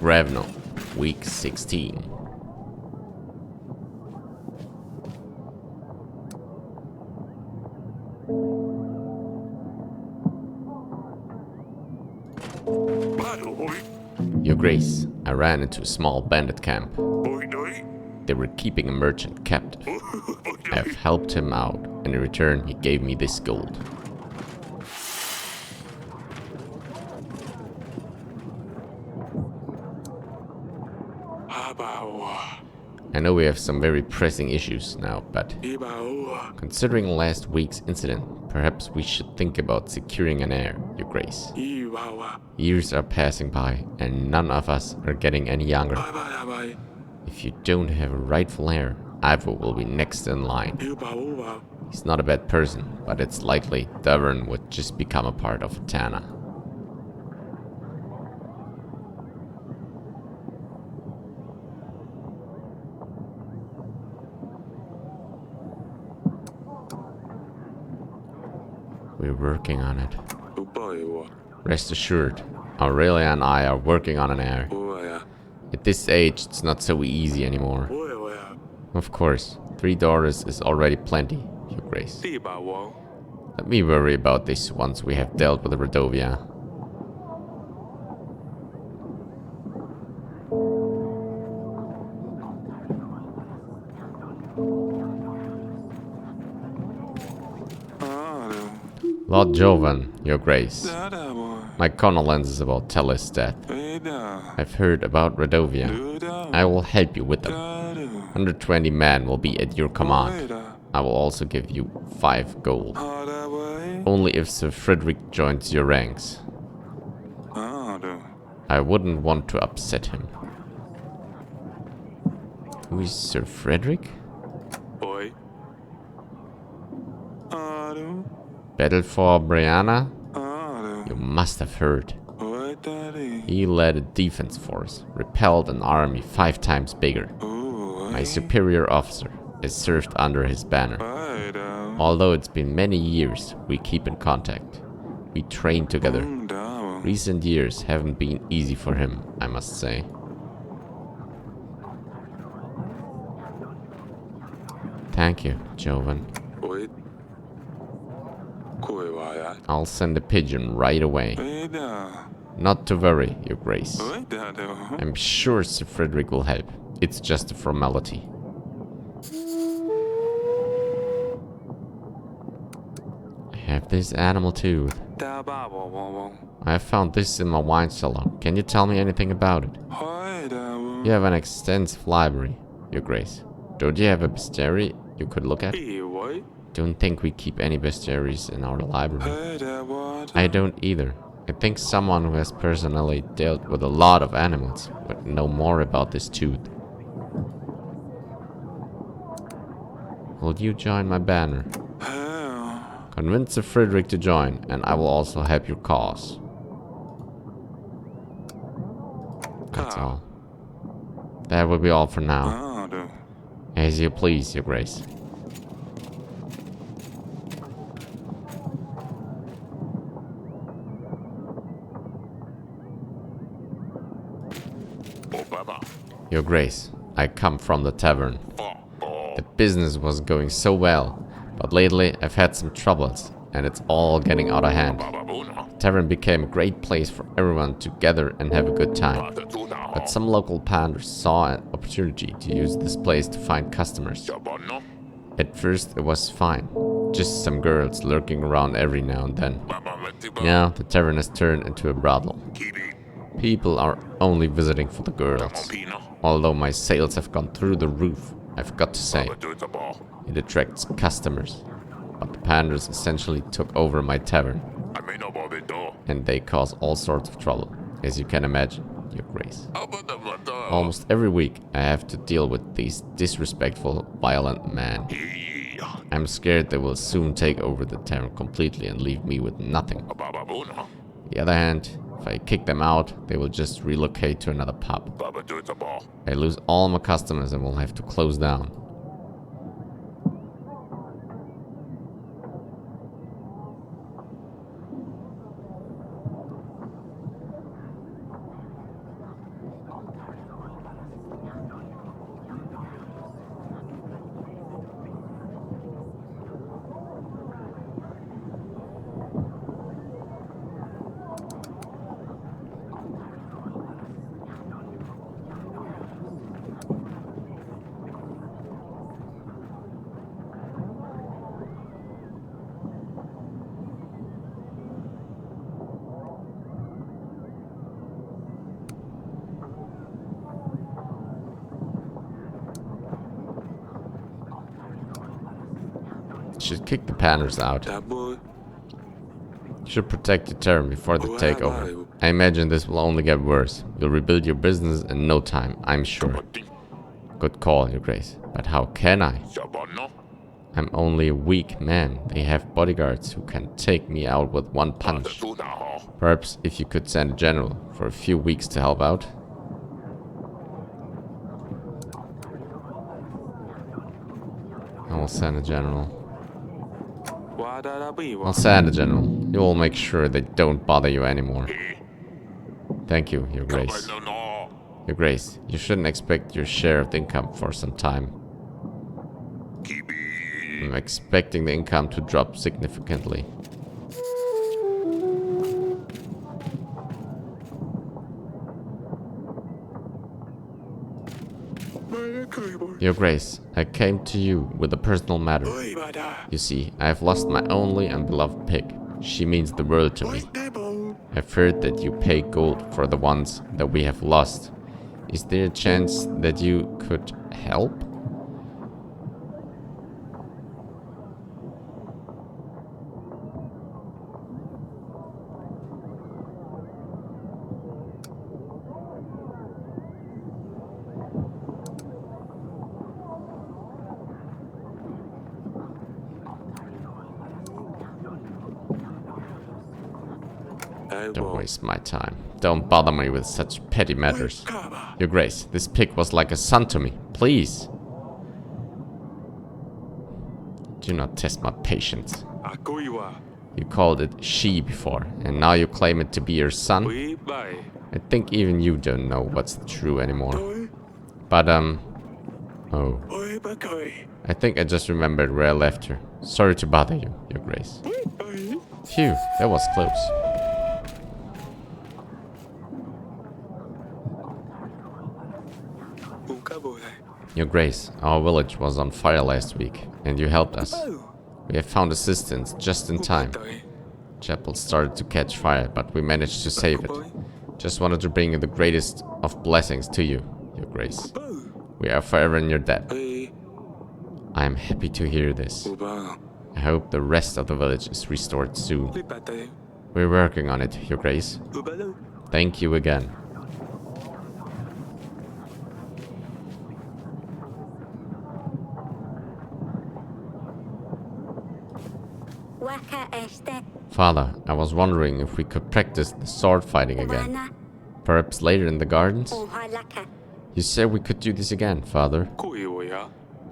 Gravno, week 16. Your Grace, I ran into a small bandit camp. They were keeping a merchant captive. I have helped him out, and in return he gave me this gold. I know we have some very pressing issues now, but considering last week's incident, perhaps we should think about securing an heir, Your Grace. Years are passing by, and none of us are getting any younger. If you don't have a rightful heir, Ivo will be next in line. He's not a bad person, but it's likely Davern would just become a part of Tana. We're working on it. Rest assured, Aurelia and I are working on an heir. At this age, it's not so easy anymore. Of course, 3 daughters is already plenty, Your Grace. Let me worry about this once we have dealt with the Radovia. Lord Jovan, Your Grace. My condolences about Tellis' death. I've heard about Radovia. I will help you with them. 120 men will be at your command. I will also give you 5 gold. Only if Sir Frederick joins your ranks. I wouldn't want to upset him. Who is Sir Frederick? Battle for Brianna? You must have heard. He led a defense force, repelled an army 5 times bigger. My superior officer has served under his banner. Although it's been many years, we keep in contact. We train together. Recent years haven't been easy for him, I must say. Thank you, Jovan. I'll send a pigeon right away. Not to worry, Your Grace. I'm sure Sir Frederick will help. It's just a formality. I have this animal tooth. I have found this in my wine cellar. Can you tell me anything about it? You have an extensive library, Your Grace. Don't you have a bestiary you could look at? Don't think we keep any bestiaries in our library. I don't either. I think someone who has personally dealt with a lot of animals would know more about this tooth. Will you join my banner? Convince Sir Frederick to join, and I will also help your cause. That's all. That will be all for now. As you please, Your Grace. Your Grace, I come from the tavern. The business was going so well, but lately I've had some troubles, and it's all getting out of hand. The tavern became a great place for everyone to gather and have a good time. But some local panders saw an opportunity to use this place to find customers. At first it was fine, just some girls lurking around every now and then. Now the tavern has turned into a brothel. People are only visiting for the girls. Although my sales have gone through the roof, I've got to say, it attracts customers. But the panders essentially took over my tavern. And they cause all sorts of trouble, as you can imagine, Your Grace. Almost every week I have to deal with these disrespectful, violent men. I'm scared they will soon take over the tavern completely and leave me with nothing. On the other hand, if I kick them out, they will just relocate to another pub. I lose all my customers and will have to close down. should kick the Panners out. You should protect your Terran before the takeover. I imagine this will only get worse. You'll rebuild your business in no time, I'm sure. Good call, Your Grace. But how can I? I'm only a weak man. They have bodyguards who can take me out with one punch. Perhaps if you could send a general for a few weeks to help out. I will send a general. I'll send a general. You will make sure they don't bother you anymore. Thank you, Your Grace. Your Grace, you shouldn't expect your share of the income for some time. I'm expecting the income to drop significantly. Your Grace, I came to you with a personal matter. You see, I have lost my only and beloved pig. She means the world to me. I've heard that you pay gold for the ones that we have lost. Is there a chance that you could help? Don't waste my time. Don't bother me with such petty matters. Your Grace, this pig was like a son to me. Please. Do not test my patience. You called it she before, and now you claim it to be your son? I think even you don't know what's true anymore. But, oh. I think I just remembered where I left her. Sorry to bother you, Your Grace. Phew, that was close. Your Grace, our village was on fire last week, and you helped us. We have found assistance just in time. Chapel started to catch fire, but we managed to save it. Just wanted to bring you the greatest of blessings to you, Your Grace. We are forever in your debt. I am happy to hear this. I hope the rest of the village is restored soon. We're working on it, Your Grace. Thank you again. Father, I was wondering if we could practice the sword fighting again. Perhaps later in the gardens? You said we could do this again, Father.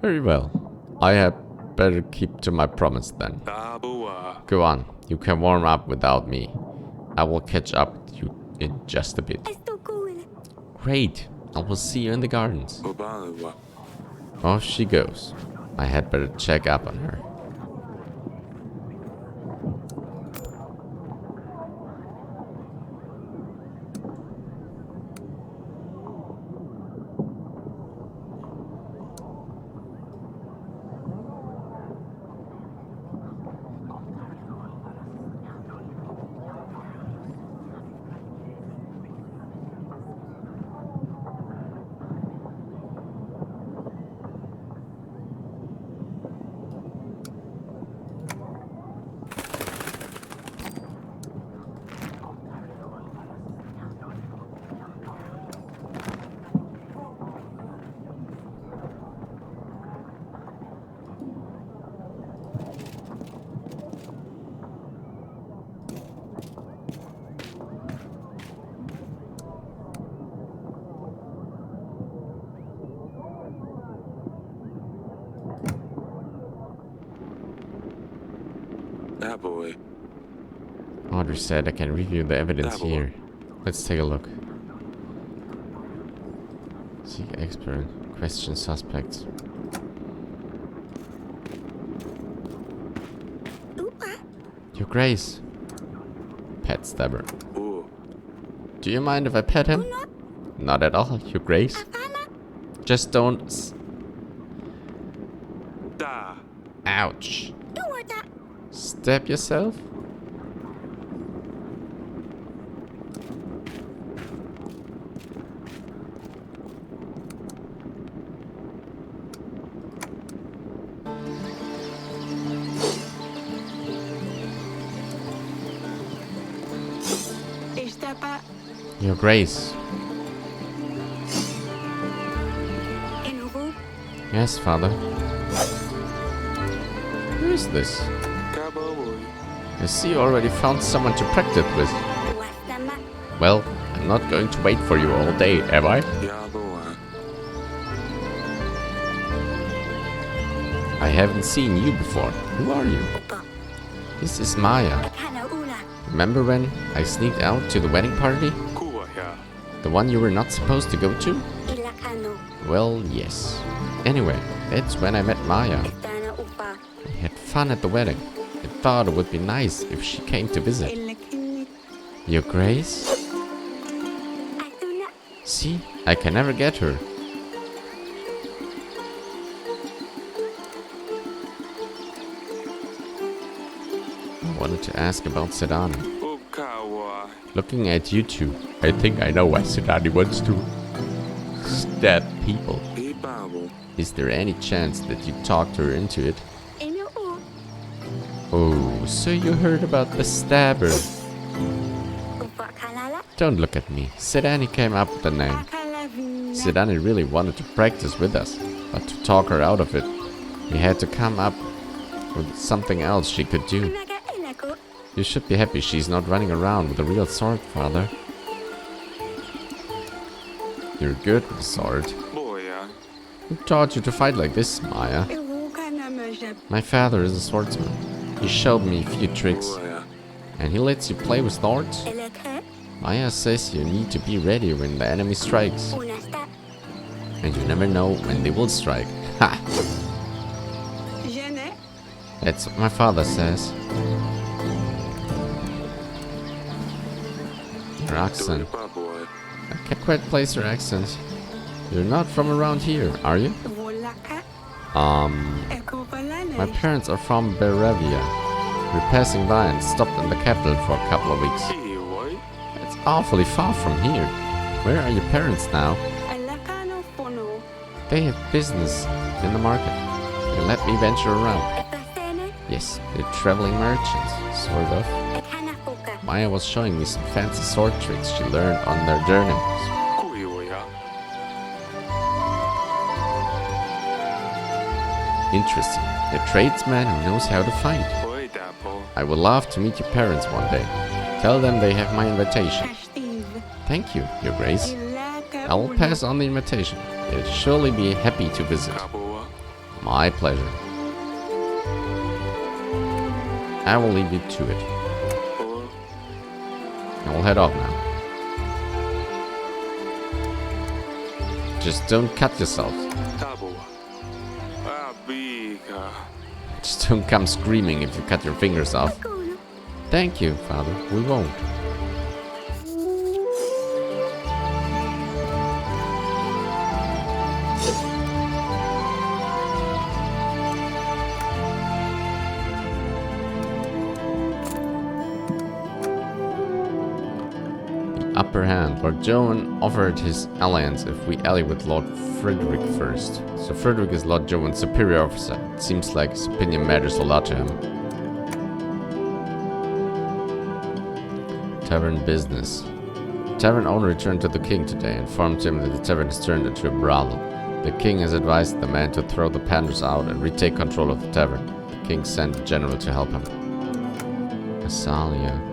Very well. I had better keep to my promise then. Go on, you can warm up without me. I will catch up with you in just a bit. Great, I will see you in the gardens. Off she goes. I had better check up on her. Audrey said I can review the evidence here. Let's take a look. Seek expert. Question suspects. Your Grace. Pet stabber. Do you mind if I pet him? Not at all, Your Grace. Just don't... Ouch. Stab yourself? Your Grace. Yes, Father. Who is this? I see you already found someone to practice with. Well, I'm not going to wait for you all day, am I? I haven't seen you before. Who are you? This is Maya. Remember when I sneaked out to the wedding party? The one you were not supposed to go to? Well, yes. Anyway, that's when I met Maya. We had fun at the wedding. I thought it would be nice if she came to visit. Your Grace? See, I can never get her. I wanted to ask about Sedani. Looking at you two, I think I know why Sedani wants to stab people. Is there any chance that you talked her into it? Oh, so you heard about the stabber. Don't look at me. Sedani came up with the name. Sedani really wanted to practice with us, but to talk her out of it, we had to come up with something else she could do. You should be happy she's not running around with a real sword, Father. You're good with a sword. Who taught you to fight like this, Maya? My father is a swordsman. He showed me a few tricks. And he lets you play with swords? Maya says you need to be ready when the enemy strikes. And you never know when they will strike. Ha! That's what my father says. Your accent. I can't quite place your accent. You're not from around here, are you? My parents are from Beravia. We're passing by and stopped in the capital for a couple of weeks. It's awfully far from here. Where are your parents now? They have business in the market. They let me venture around. Yes, they're traveling merchants, sort of. Maya was showing me some fancy sword tricks she learned on their journeys. Interesting. A tradesman who knows how to fight. I would love to meet your parents one day. Tell them they have my invitation. Thank you, Your Grace. I will pass on the invitation. They'll surely be happy to visit. My pleasure. I will leave you to it. I will head off now. Just don't cut yourself. Just don't come screaming if you cut your fingers off. Thank you, Father. We won't. Upper hand. Lord Joan offered his alliance if we ally with Lord Frederick first. So Frederick is Lord Joan's superior officer. It seems like his opinion matters a lot to him. Tavern business. Tavern owner returned to the king today and informed him that the tavern has turned into a brothel. The king has advised the man to throw the panders out and retake control of the tavern. The king sent a general to help him. Asalia.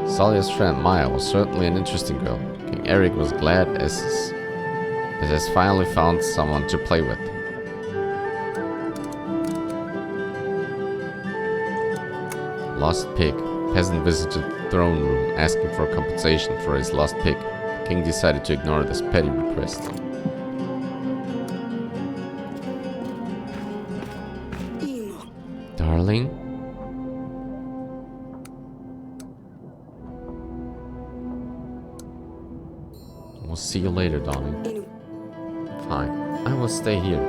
Salia's friend Maya was certainly an interesting girl. King Eryk was glad as has finally found someone to play with. Lost pig. Peasant visited the throne room asking for compensation for his lost pig. The king decided to ignore this petty request. Darling? We'll see you later, darling. Fine. I will stay here.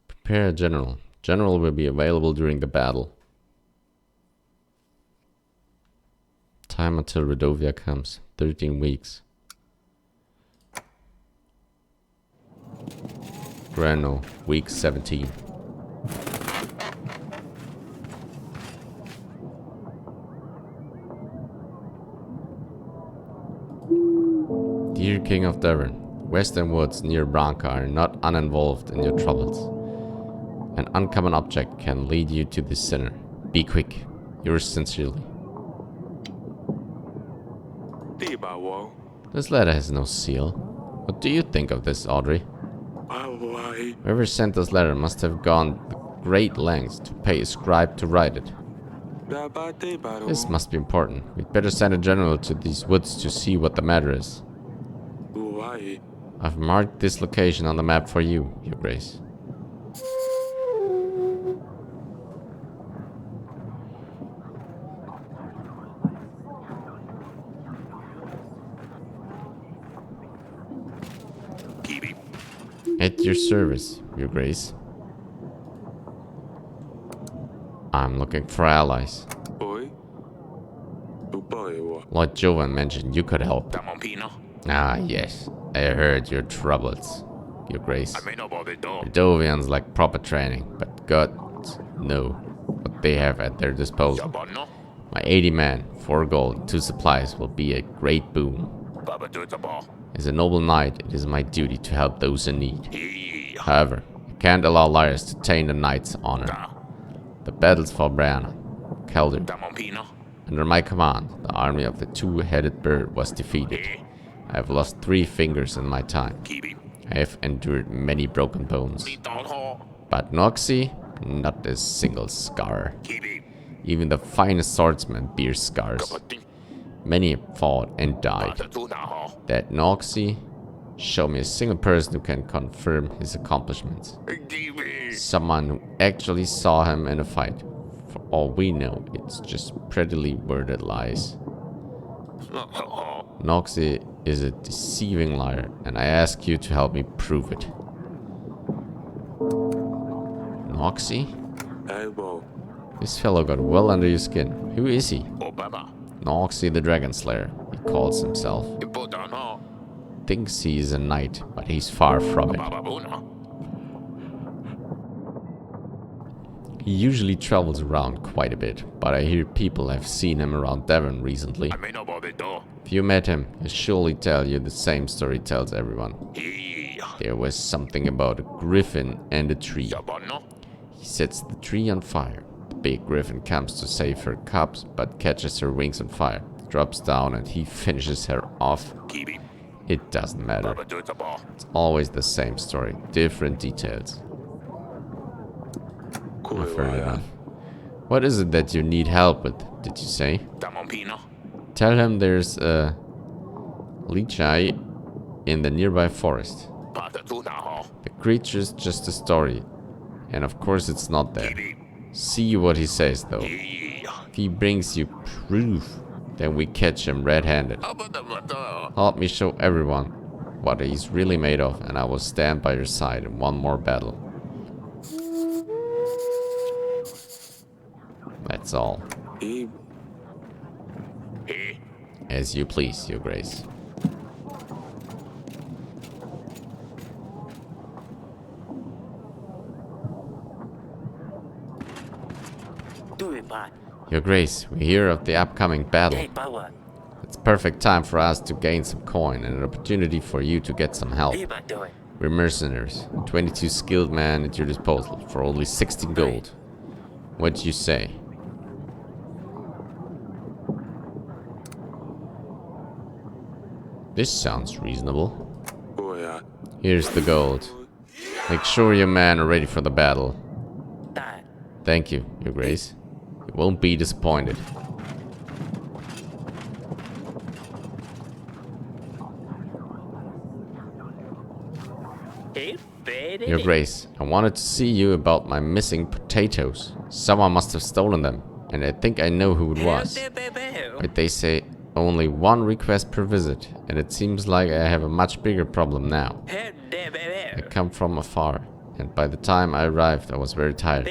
Prepare a general. General will be available during the battle. Time until Radovia comes. 13 weeks. Grano, week 17. Dear King of Devon, Western woods near Branca are not uninvolved in your troubles. An uncommon object can lead you to this sinner. Be quick. Yours sincerely. This letter has no seal. What do you think of this, Audrey? Whoever sent this letter must have gone great lengths to pay a scribe to write it. This must be important. We'd better send a general to these woods to see what the matter is. I've marked this location on the map for you, Your Grace. At your service, Your Grace. I'm looking for allies. Lord Jovan mentioned you could help. Ah, yes. I heard your troubles, Your Grace. Radovians like proper training, but gods know what they have at their disposal. My 80 men, 4 gold, 2 supplies will be a great boon. As a noble knight, it is my duty to help those in need. However, I can't allow liars to taint the knight's honor. The battles for Brianna, Calder. Under my command, the army of the two-headed bird was defeated. I have lost 3 fingers in my time. I have endured many broken bones. But Noxie, not a single scar. Even the finest swordsman bears scars. Many have fought and died. That Noxie, show me a single person who can confirm his accomplishments. Someone who actually saw him in a fight. For all we know, it's just prettily worded lies. Noxie is a deceiving liar, and I ask you to help me prove it. Noxie? This fellow got well under your skin. Who is he? Noxie the Dragon Slayer, he calls himself. Thinks he is a knight, but he's far from it. He usually travels around quite a bit, but I hear people have seen him around Devon recently. If you met him, he'll surely tell you the same story he tells everyone. There was something about a griffin and a tree. He sets the tree on fire. The big griffin comes to save her cubs, but catches her wings on fire, drops down, and he finishes her off. It doesn't matter. It's always the same story, different details. Fair enough. What is it that you need help with, did you say? Tell him there's a lichai in the nearby forest. The creature's just a story, and of course it's not there. See what he says, though. If he brings you proof, then we catch him red-handed. Help me show everyone what he's really made of, and I will stand by your side in one more battle. That's all. As you please, Your Grace. Your Grace, we hear of the upcoming battle. It's perfect time for us to gain some coin and an opportunity for you to get some help. We're mercenaries, 22 skilled men at your disposal for only 60 gold. What do you say? This sounds reasonable. Here's the gold. Make sure your men are ready for the battle. Thank you, Your Grace. You won't be disappointed. Your Grace, I wanted to see you about my missing potatoes. Someone must have stolen them, and I think I know who it was. But they say only 1 request per visit, and it seems like I have a much bigger problem now. I come from afar, and by the time I arrived I was very tired.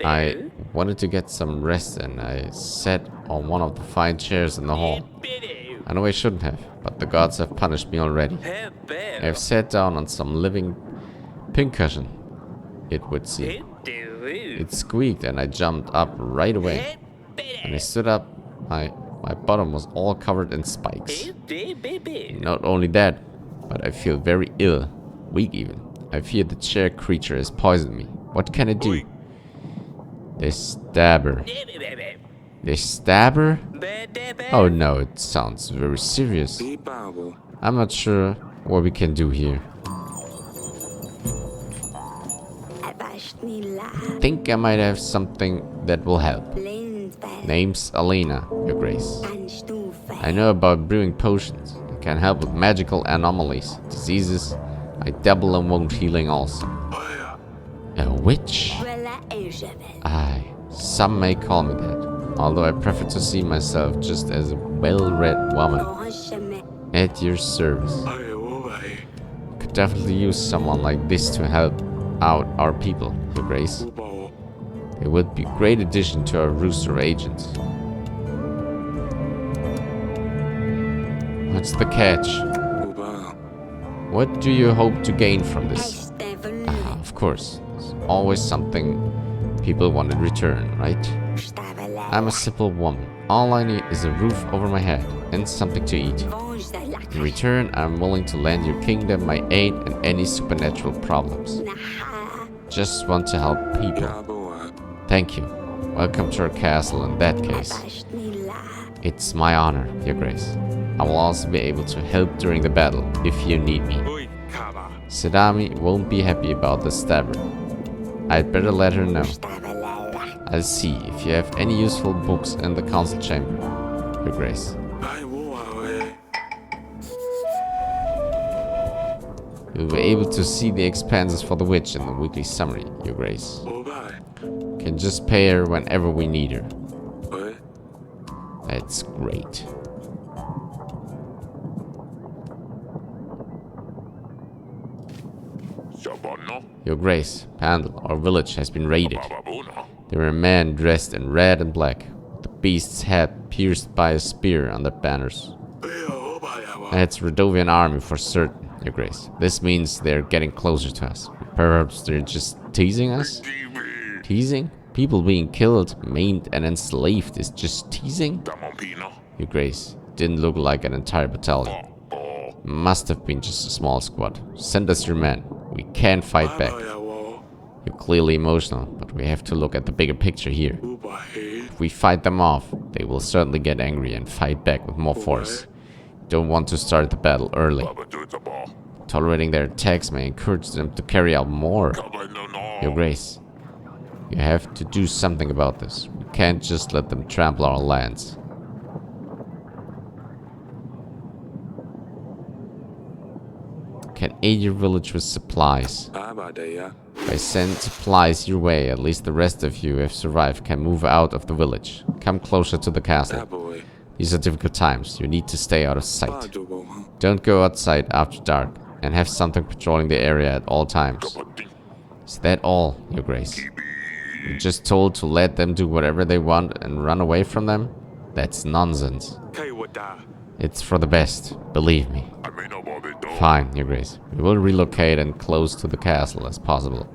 I wanted to get some rest and I sat on one of the fine chairs in the hall. I know I shouldn't have, but the gods have punished me already. I have sat down on some living pincushion, it would seem. It squeaked and I jumped up right away. When I stood up, my bottom was all covered in spikes. Not only that, but I feel very ill, weak even. I fear the chair creature has poisoned me. What can I do? The stabber. The stabber? Oh no, it sounds very serious. I'm not sure what we can do here. I think I might have something that will help. Name's Alina, Your Grace. I know about brewing potions. I can help with magical anomalies, diseases. I dabble in wound healing also. A witch? Aye, some may call me that. Although I prefer to see myself just as a well-read woman. At your service. Could definitely use someone like this to help out our people, Your Grace. It would be a great addition to our rooster of agents. What's the catch? What do you hope to gain from this? Of course. There's always something people want in return, right? I'm a simple woman. All I need is a roof over my head and something to eat. In return, I'm willing to lend your kingdom my aid in any supernatural problems. Just want to help people. Thank you. Welcome to our castle in that case. It's my honor, Your Grace. I will also be able to help during the battle if you need me. Sedami won't be happy about the stabber. I'd better let her know. I'll see if you have any useful books in the council chamber, Your Grace. You'll be able to see the expenses for the witch in the weekly summary, Your Grace. Can just pay her whenever we need her. That's great. Your Grace, Pandal, our village has been raided. There were men dressed in red and black, with the beast's head pierced by a spear on their banners. That's Radovian army for certain, Your Grace. This means they're getting closer to us. Perhaps they're just teasing us? Teasing? People being killed, maimed, and enslaved is just teasing? Your Grace, didn't look like an entire battalion. Must have been just a small squad. Send us your men. We can't fight back. You're clearly emotional, but we have to look at the bigger picture here. If we fight them off, they will certainly get angry and fight back with more force. Don't want to start the battle early. Tolerating their attacks may encourage them to carry out more. Your Grace, you have to do something about this. We can't just let them trample our lands. Can aid your village with supplies. If I send supplies your way, at least the rest of you, if survived, can move out of the village. Come closer to the castle. These are difficult times. You need to stay out of sight. Don't go outside after dark, and have something patrolling the area at all times. Is that all, Your Grace? You're just told to let them do whatever they want and run away from them? That's nonsense. It's for the best, believe me. Fine, Your Grace. We will relocate and close to the castle as possible.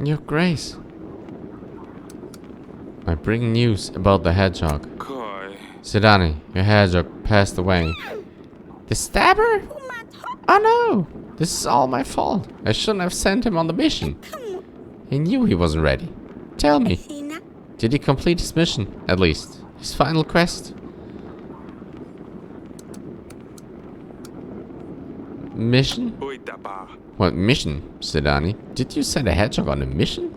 Your Grace, I bring news about the hedgehog. Sidani, your hedgehog passed away. The stabber? Oh no! This is all my fault. I shouldn't have sent him on the mission. He knew he wasn't ready. Tell me, did he complete his mission, at least? His final quest? Mission? What mission, Sedani? Did you send a hedgehog on a mission?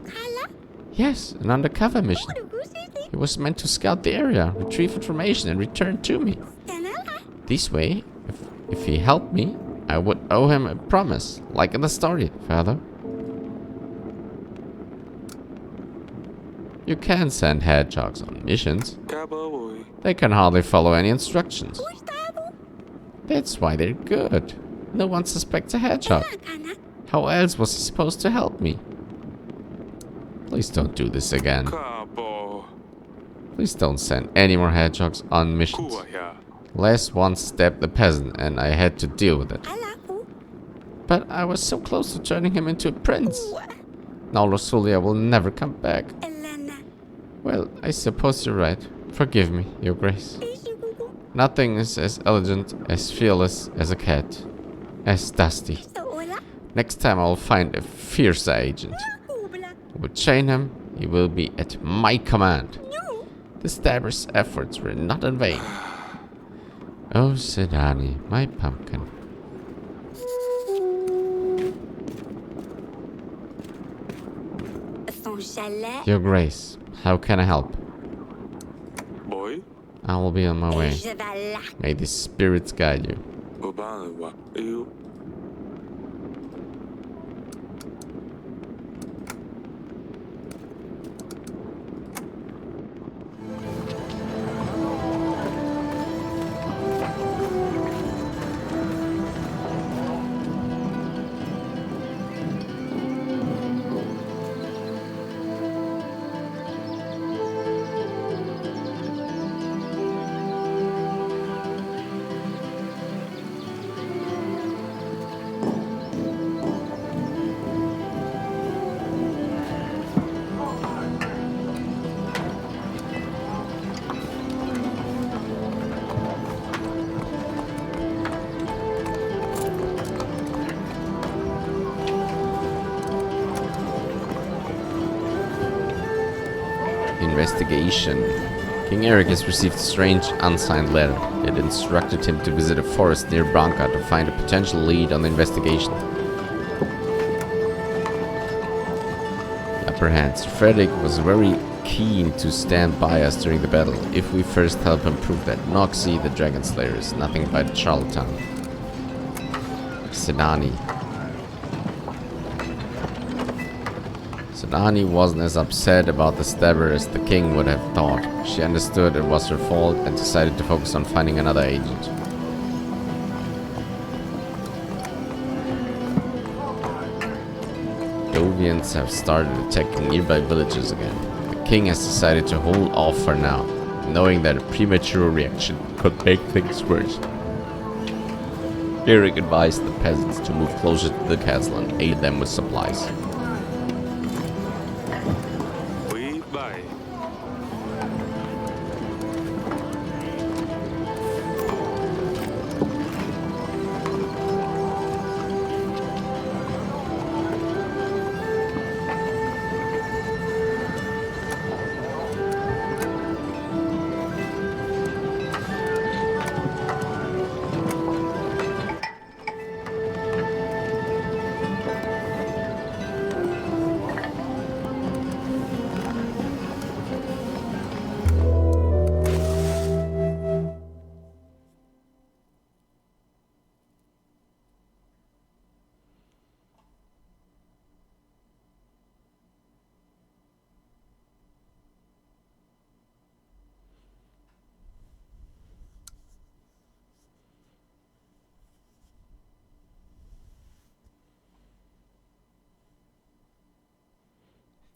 Yes, an undercover mission. He was meant to scout the area, retrieve information, and return to me. This way, if he helped me, I would owe him a promise, like in the story, Father. You can't send hedgehogs on missions. They can hardly follow any instructions. That's why they're good. No one suspects a hedgehog. How else was he supposed to help me? Please don't do this again. Please don't send any more hedgehogs on missions. Last one stabbed the peasant and I had to deal with it. But I was so close to turning him into a prince. Now Rosulia will never come back. Well, I suppose you're right. Forgive me, Your Grace. Nothing is as elegant, as fearless as a cat. As dusty. Next time I'll find a fiercer agent. I will chain him. He will be at my command. The stabber's efforts were not in vain. Oh, Sedani, my pumpkin. Your Grace, how can I help? I will be on my way. May the spirits guide you. Investigation. King Eryk has received a strange, unsigned letter. It instructed him to visit a forest near Branca to find a potential lead on the investigation. Upper hands. Frederick was very keen to stand by us during the battle, if we first help him prove that Noxie, the Dragon Slayer, is nothing but a charlatan. Sedani. Sedani wasn't as upset about the stabber as the king would have thought. She understood it was her fault and decided to focus on finding another agent. Radovians have started attacking nearby villages again. The king has decided to hold off for now, knowing that a premature reaction could make things worse. Eryk advised the peasants to move closer to the castle and aid them with supplies.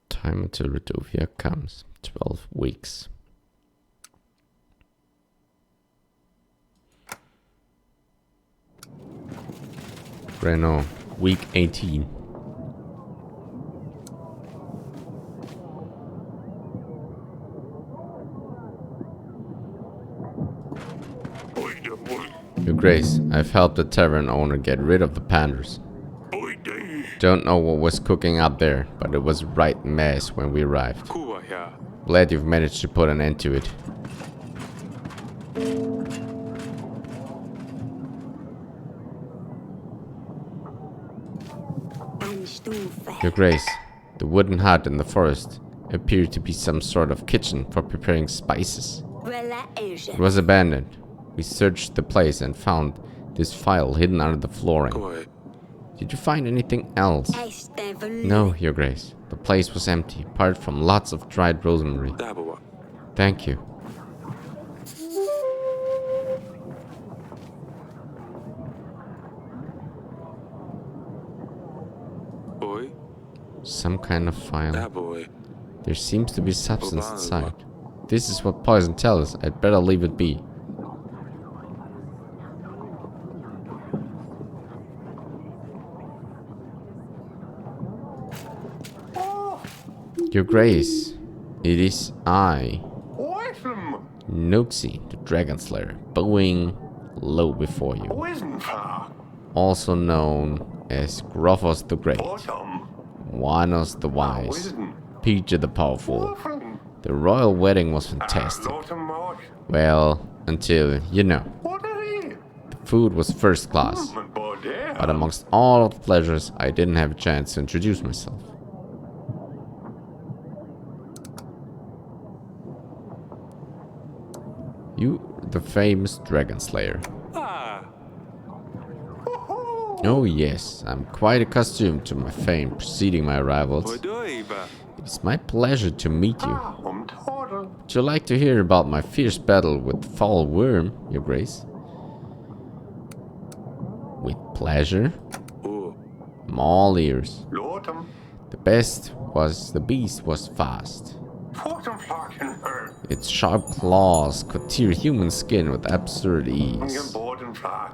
Time until Radovia comes. 12 weeks. Renault, week 18. Your Grace, I've helped the tavern owner get rid of the panders. Don't know what was cooking up there, but it was right mess when we arrived. Glad you've managed to put an end to it. Your Grace, the wooden hut in the forest appeared to be some sort of kitchen for preparing spices. It was abandoned. We searched the place and found this file hidden under the flooring. Did you find anything else? No, Your Grace. The place was empty, apart from lots of dried rosemary. Thank you. Some kind of file. There seems to be substance inside. This is what poison tells us. I'd better leave it be. Your Grace, it is I, Nooksy, the Dragon Slayer, bowing low before you. Also known as Gruffos the Great, Wanos the Wise, Peter the Powerful. The royal wedding was fantastic. Well, until, you know, the food was first class. But amongst all the pleasures, I didn't have a chance to introduce myself. You, the famous Dragon Slayer. Oh yes, I'm quite accustomed to my fame preceding my arrivals. It's my pleasure to meet you. Would you like to hear about my fierce battle with the foul worm, Your Grace? With pleasure. I'm all ears. The beast was fast. Its sharp claws could tear human skin with absurd ease.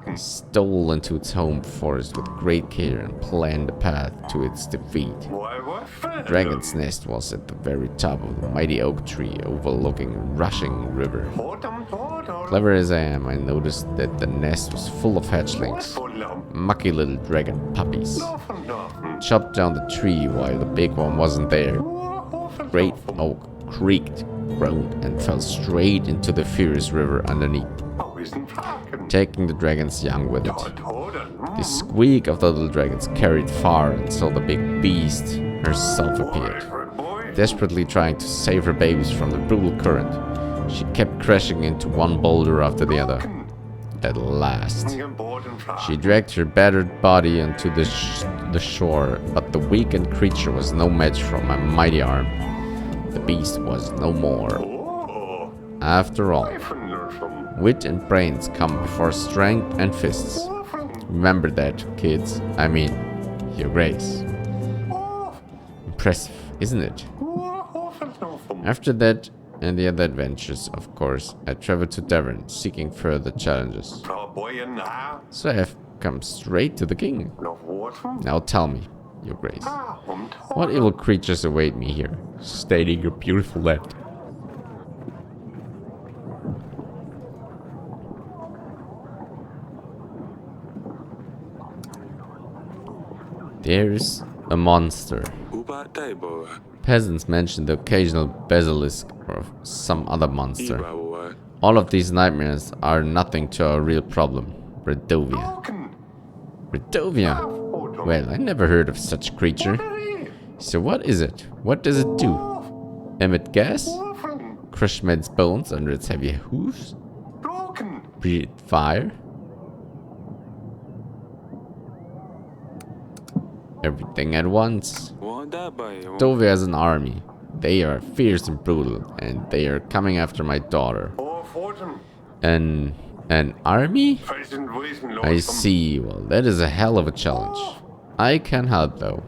He stole into its home forest with great care and planned the path to its defeat. The dragon's nest was at the very top of the mighty oak tree overlooking a rushing river. Clever as I am, I noticed that the nest was full of hatchlings, mucky little dragon puppies. Chopped down the tree while the big one wasn't there. The great oak creaked, groaned, and fell straight into the furious river underneath, taking the dragon's young with it. The squeak of the little dragons carried far, and so the big beast herself appeared, desperately trying to save her babies from the brutal current. She kept crashing into one boulder after the other. At last, she dragged her battered body onto the shore, but the weakened creature was no match for my mighty arm. The beast was no more. After all, wit and brains come before strength and fists. Remember that, kids. I mean, Your Grace. Impressive, isn't it? After that and the other adventures, of course, I traveled to Devon, seeking further challenges. So I have come straight to the king. Now tell me, Your Grace, what evil creatures await me here, stating your beautiful land? There's a monster. Peasants mention the occasional basilisk or some other monster. All of these nightmares are nothing to our real problem, Radovia. Radovia? Well, I never heard of such a creature. So what is it? What does it do? Emit gas? Crush men's bones under its heavy hooves? Breathe fire? Everything at once. Dovia has an army. They are fierce and brutal, and they are coming after my daughter. An army? I see. Well, that is a hell of a challenge. I can help though.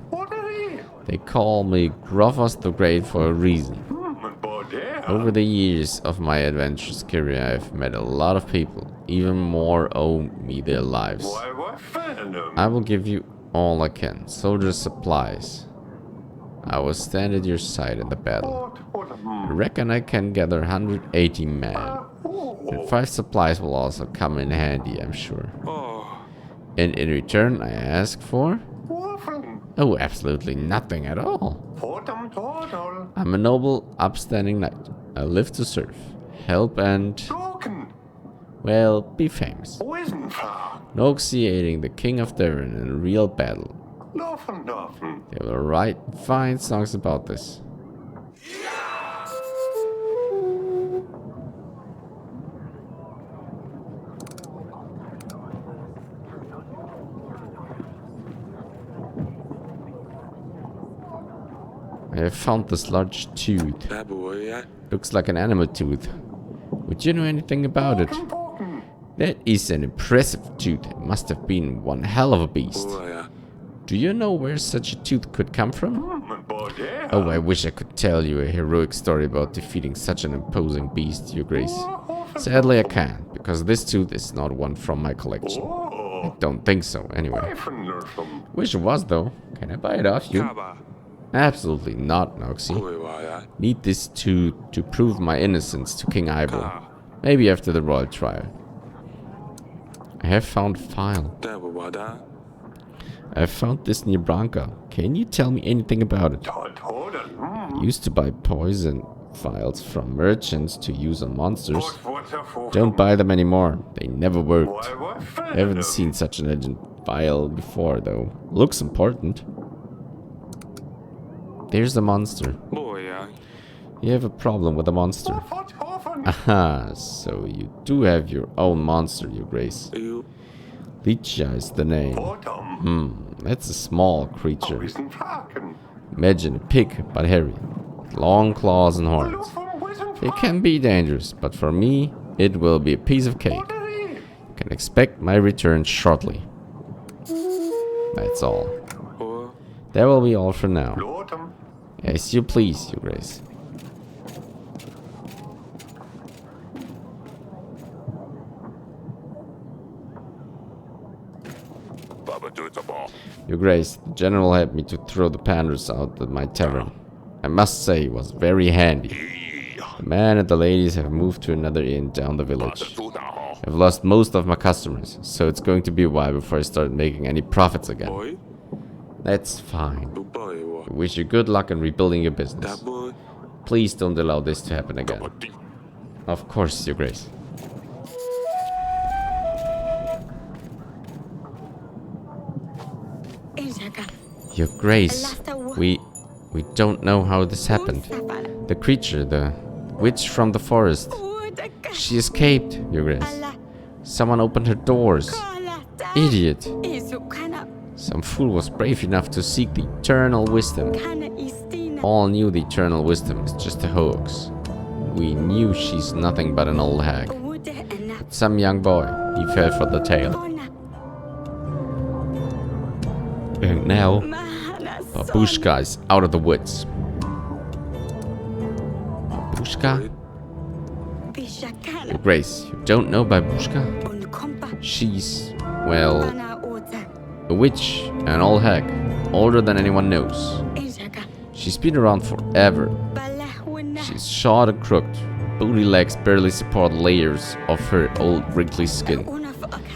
They call me Gruffos the Great for a reason. Over the years of my adventurous career, I've met a lot of people. Even more owe me their lives. I will give you all I can. Soldiers' supplies. I will stand at your side in the battle. I reckon I can gather 180 men. And 5 supplies will also come in handy, I'm sure. And in return, I ask for... Oh, absolutely nothing at all. I'm a noble, upstanding knight. I live to serve, help and... well, be famous. Negotiating the king of Devon in a real battle. They will write fine songs about this. I have found this large tooth. Looks like an animal tooth. Would you know anything about it? That is an impressive tooth. It must have been one hell of a beast. Do you know where such a tooth could come from? Oh, I wish I could tell you a heroic story about defeating such an imposing beast, Your Grace. Sadly, I can't, because this tooth is not one from my collection. I don't think so, anyway. Wish it was, though. Can I buy it off you? Absolutely not, Noxie. Need this tooth to prove my innocence to King Ivor. Maybe after the royal trial. I have found a file. I found this near Branca. Can you tell me anything about it? I used to buy poison vials from merchants to use on monsters. Don't buy them anymore. They never worked. I haven't seen such a legend vial before, though. Looks important. There's the monster. You have a problem with the monster. Aha, so you do have your own monster, Your Grace. Lichia is the name. That's a small creature. Imagine a pig, but hairy. Long claws and horns. It can be dangerous, but for me, it will be a piece of cake. You can expect my return shortly. That's all. That will be all for now. As you please, Your Grace. Your Grace, the general had me to throw the panders out at my tavern. I must say, it was very handy. The man and the ladies have moved to another inn down the village. I've lost most of my customers, so it's going to be a while before I start making any profits again. That's fine. I wish you good luck in rebuilding your business. Please don't allow this to happen again. Of course, Your Grace. Your Grace, we don't know how this happened. The creature, the witch from the forest, she escaped, Your Grace. Someone opened her doors. Idiot. Some fool was brave enough to seek the eternal wisdom. All knew the eternal wisdom is just a hoax. We knew she's nothing but an old hag. But some young boy, he fell for the tale. And now, Babushka is out of the woods. Babushka? Your Grace, you don't know Babushka? She's, well, a witch, an old hag, older than anyone knows. She's been around forever. She's short and crooked. Booty legs barely support layers of her old wrinkly skin.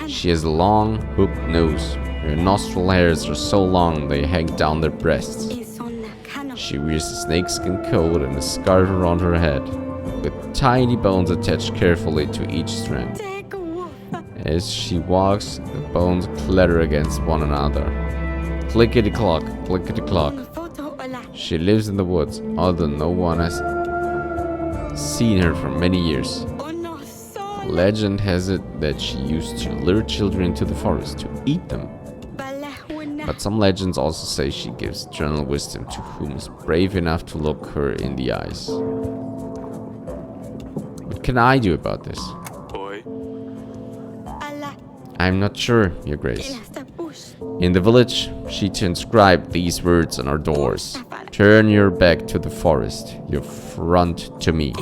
She has a long, hooked nose. Her nostril hairs are so long they hang down their breasts. She wears a snakeskin coat and a scarf around her head, with tiny bones attached carefully to each strand. As she walks, the bones clatter against one another. Clickety-clock, clickety-clock. She lives in the woods, although no one has seen her for many years. Legend has it that she used to lure children into the forest to eat them. But some legends also say she gives eternal wisdom to whom is brave enough to look her in the eyes. What can I do about this? I'm not sure, Your Grace. In the village, she inscribed these words on our doors. Turn your back to the forest, your front to me.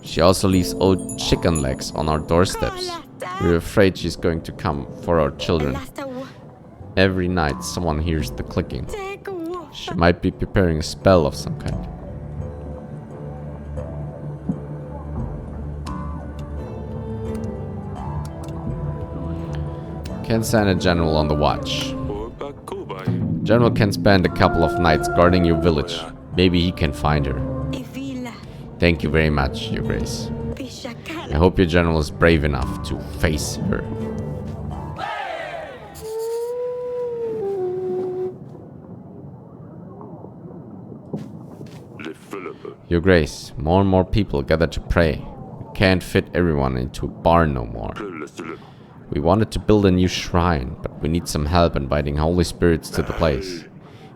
She also leaves old chicken legs on our doorsteps. We're afraid she's going to come for our children. Every night someone hears the clicking. She might be preparing a spell of some kind. Can send a general on the watch. General can spend a couple of nights guarding your village. Maybe he can find her. Thank you very much, Your Grace. I hope your general is brave enough to face her. Your Grace, more and more people gather to pray. We can't fit everyone into a barn no more. We wanted to build a new shrine, but we need some help inviting holy spirits to the place.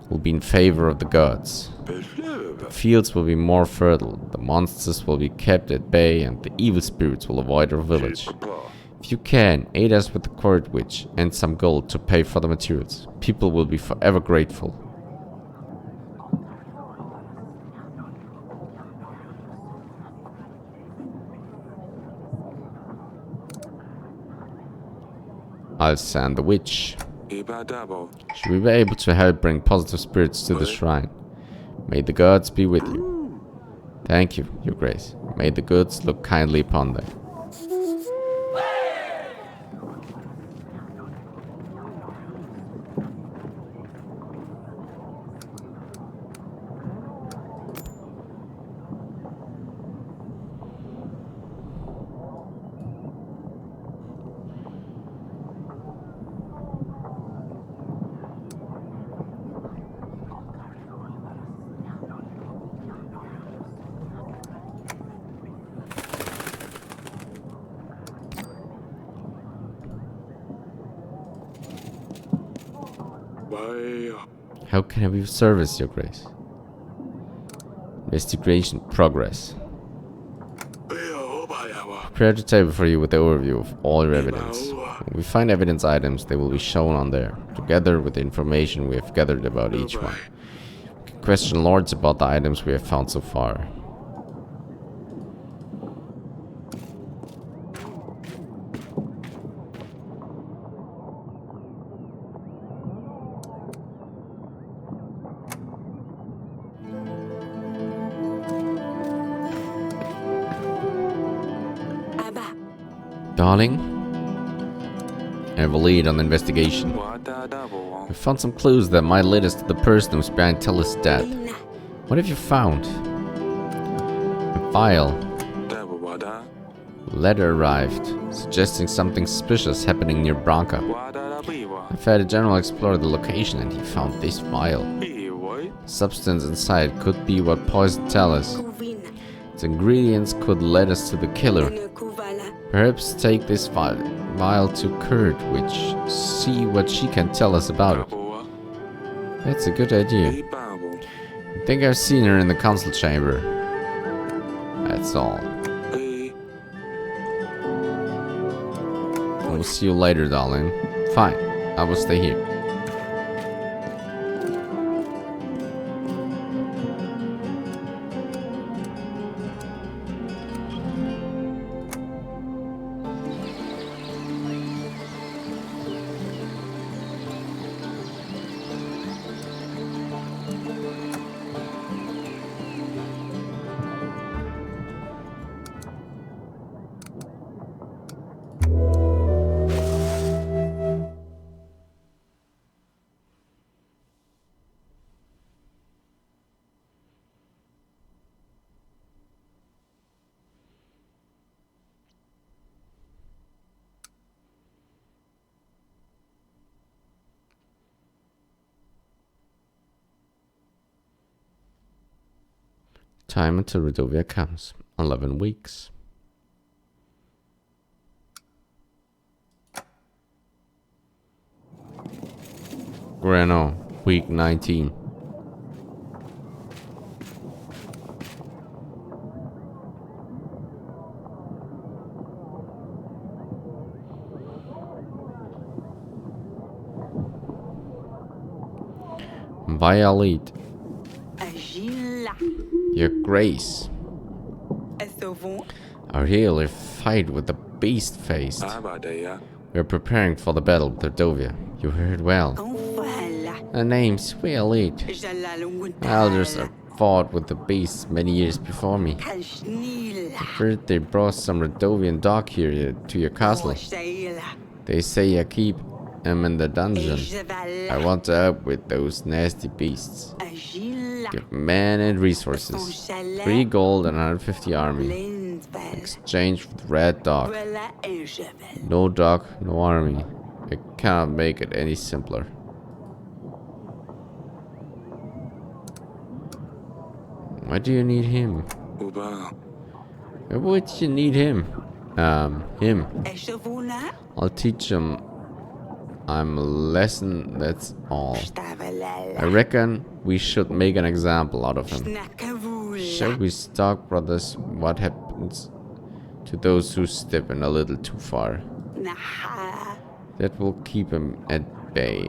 We'll be in favor of the gods. The fields will be more fertile, the monsters will be kept at bay, and the evil spirits will avoid our village. If you can, aid us with the court witch and some gold to pay for the materials. People will be forever grateful. I'll send the witch. She will be able to help bring positive spirits to the shrine. May the gods be with you. Thank you, Your Grace. May the gods look kindly upon them. How can I be of service, Your Grace? Investigation progress. Prepare the table for you with the overview of all your evidence. When we find evidence items, they will be shown on there, together with the information we have gathered about each one. We can question lords about the items we have found so far. Darling, I have a lead on the investigation. We found some clues that might lead us to the person who's behind Tella's death. What have you found? A file. A letter arrived, suggesting something suspicious happening near Branca. I've had a general explore the location and he found this file. The substance inside could be what poisoned Tella's. Its ingredients could lead us to the killer. Perhaps take this vial to Kurt, which see what she can tell us about it. That's a good idea. I think I've seen her in the council chamber. That's all. I will see you later, darling. Fine, I will stay here. Time until Radovia comes. 11 weeks. Grano, week 19. Violate. Your Grace. Our healer fight with the beast-faced. We are preparing for the battle with Radovia. You heard well. The name's Violate. Elders have fought with the beasts many years before me. I heard they brought some Radovian dog here to your castle. They say you keep am in the dungeon. I want to help with those nasty beasts. Give men and resources. 3 gold and 150 army. Exchange with red dog. No dog, no army. I cannot make it any simpler. Why do you need him? Why would you need him? Him. I'll teach him. I'm a lesson, that's all. I reckon we should make an example out of him. Shall we stalk, brothers? What happens to those who step in a little too far? That will keep him at bay.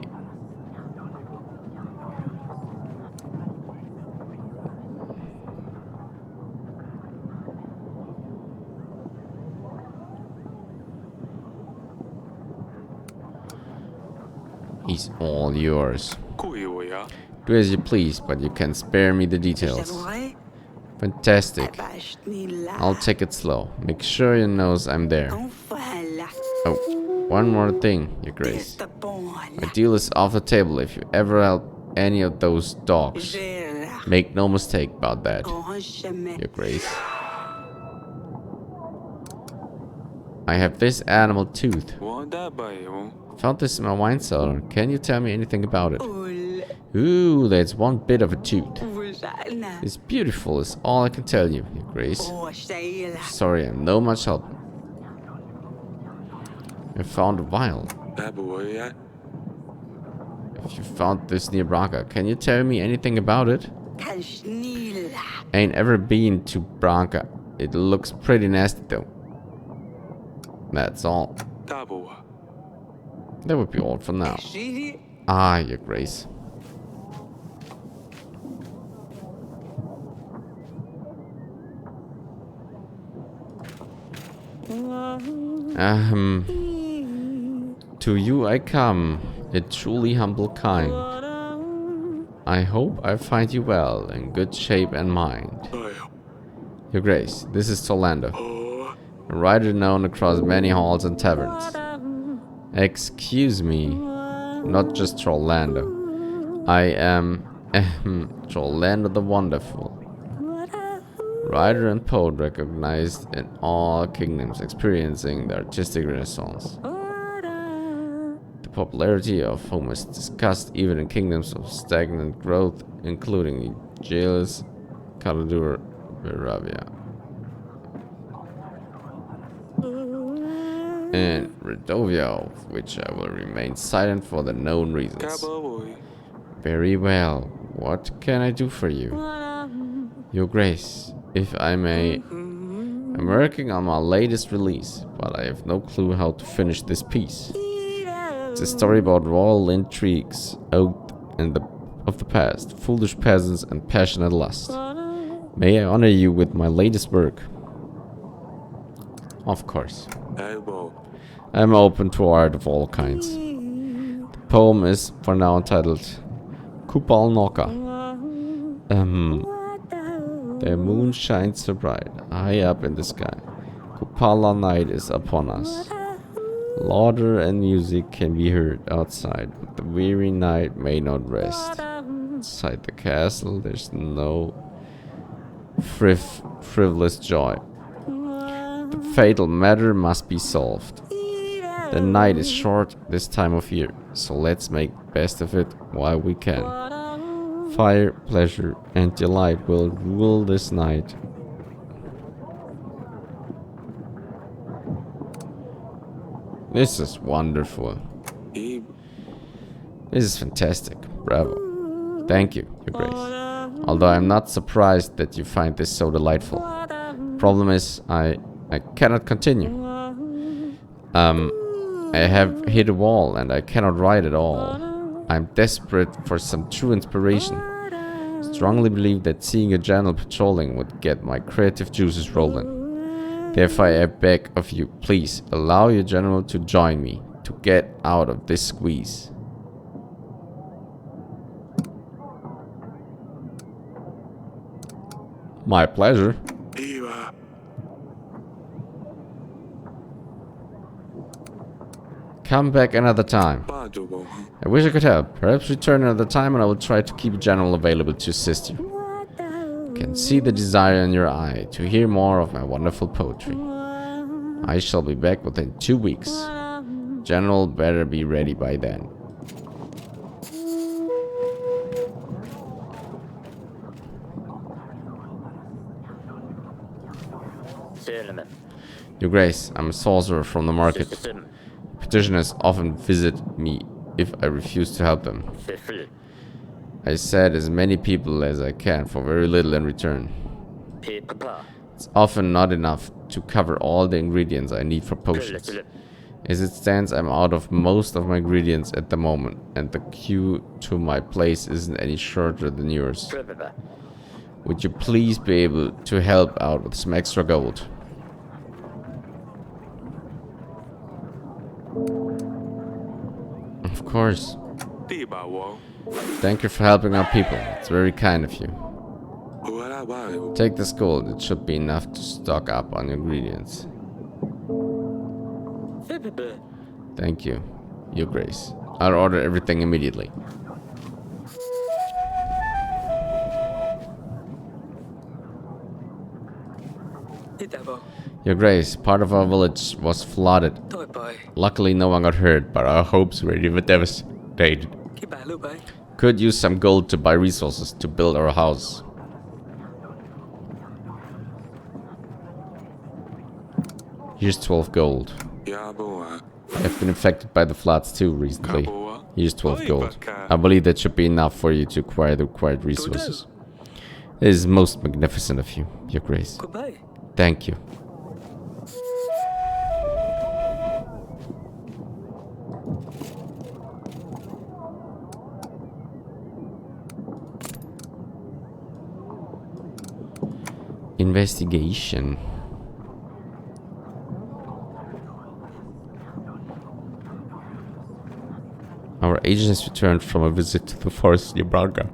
He's all yours. Do as you please, but you can spare me the details. Fantastic. I'll take it slow. Make sure he knows I'm there. Oh, one more thing, Your Grace. My deal is off the table if you ever help any of those dogs. Make no mistake about that, Your Grace. I have this animal tooth. Found this in my wine cellar. Can you tell me anything about it? Ooh, that's one bit of a tooth. It's beautiful, is all I can tell you, Your Grace. Sorry, I'm no much help. I found a vial. If you found this near Branca, can you tell me anything about it? Ain't ever been to Branca. It looks pretty nasty though. That's all. That would be all for now. Ah, Your Grace. To you I come, a truly humble kind. I hope I find you well, in good shape and mind. Your Grace, this is Torlando, a rider known across many halls and taverns. Excuse me, not just Torlando. I am Torlando the Wonderful. Writer and poet recognized in all kingdoms experiencing the artistic renaissance. The popularity of whom is discussed even in kingdoms of stagnant growth, including Aegilis, Caladur, Veravia, and Radovia, of which I will remain silent for the known reasons. Very well. What can I do for you? Your Grace, if I may, I'm working on my latest release, but I have no clue how to finish this piece. It's a story about royal intrigues, oath of the past, foolish peasants, and passionate lust. May I honor you with my latest work? Of course. I'm open to art of all kinds. The poem is for now entitled Kupal Noka. The moon shines so bright, high up in the sky. Kupala night is upon us. Laughter and music can be heard outside, but the weary night may not rest. Inside the castle there's no frivolous joy. The fatal matter must be solved. The night is short this time of year, so let's make best of it while we can. Fire, pleasure, and delight will rule this night. This is wonderful. This is fantastic. Bravo. Thank you, Your Grace. Although I'm not surprised that you find this so delightful. Problem is, I cannot continue. I have hit a wall and I cannot write at all. I'm desperate for some true inspiration. Strongly believe that seeing a general patrolling would get my creative juices rolling. Therefore I beg of you, please allow your general to join me to get out of this squeeze. My pleasure. Come back another time. I wish I could help. Perhaps return another time and I will try to keep a general available to assist you. I can see the desire in your eye to hear more of my wonderful poetry. I shall be back within 2 weeks. General better be ready by then. Your Grace, I'm a sorcerer from the market. Petitioners often visit me if I refuse to help them. I set as many people as I can for very little in return. It's often not enough to cover all the ingredients I need for potions. As it stands, I'm out of most of my ingredients at the moment, and the queue to my place isn't any shorter than yours. Would you please be able to help out with some extra gold? Of course. Thank you for helping our people. It's very kind of you. Take this gold. It should be enough to stock up on ingredients. Thank you, Your Grace. I'll order everything immediately. Your Grace, part of our village was flooded. Luckily no one got hurt, but our hopes were devastated. Could use some gold to buy resources to build our house. Here's 12 gold. I've been affected by the floods too recently. Here's 12 gold. I believe that should be enough for you to acquire the required resources. It is most magnificent of you, Your Grace. Thank you. Investigation. Our agent has returned from a visit to the forest near Braga.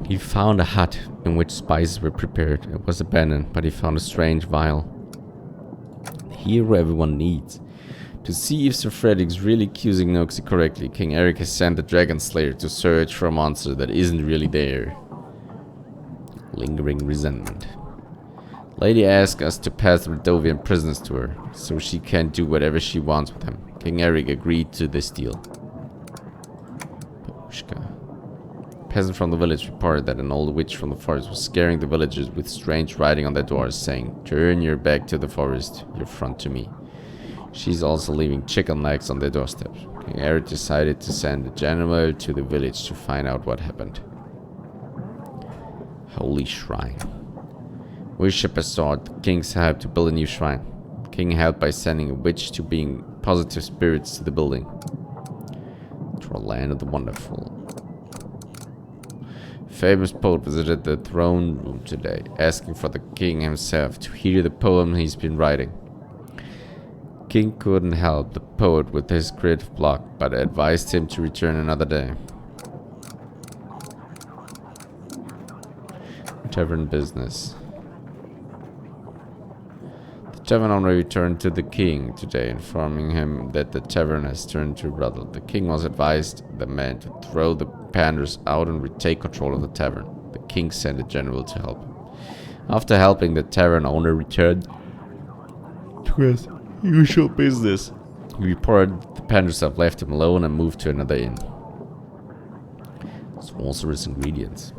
He found a hut in which spices were prepared. It was abandoned, but he found a strange vial. The hero everyone needs. To see if Sir Frederick's really accusing Noxie correctly, King Eryk has sent the Dragon Slayer to search for a monster that isn't really there. Lingering resentment. Lady asked us to pass the Radovian prisoners to her, so she can do whatever she wants with them. King Eryk agreed to this deal. Babushka. A peasant from the village reported that an old witch from the forest was scaring the villagers with strange writing on their doors, saying, "Turn your back to the forest, your front to me." She's also leaving chicken legs on their doorsteps. King Eryk decided to send a general to the village to find out what happened. Holy shrine. Worship has sought the king's help to build a new shrine. The king helped by sending a witch to bring positive spirits to the building. To our land of the wonderful. Famous poet visited the throne room today, asking for the king himself to hear the poem he's been writing. King couldn't help the poet with his creative block, but advised him to return another day. Tavern business. The tavern owner returned to the king today, informing him that the tavern has turned to rubble. The king was advised the man to throw the panders out and retake control of the tavern. The king sent a general to help. After helping, the tavern owner returned to his usual business. He reported the panders have left him alone and moved to another inn. Sorcerer's ingredients.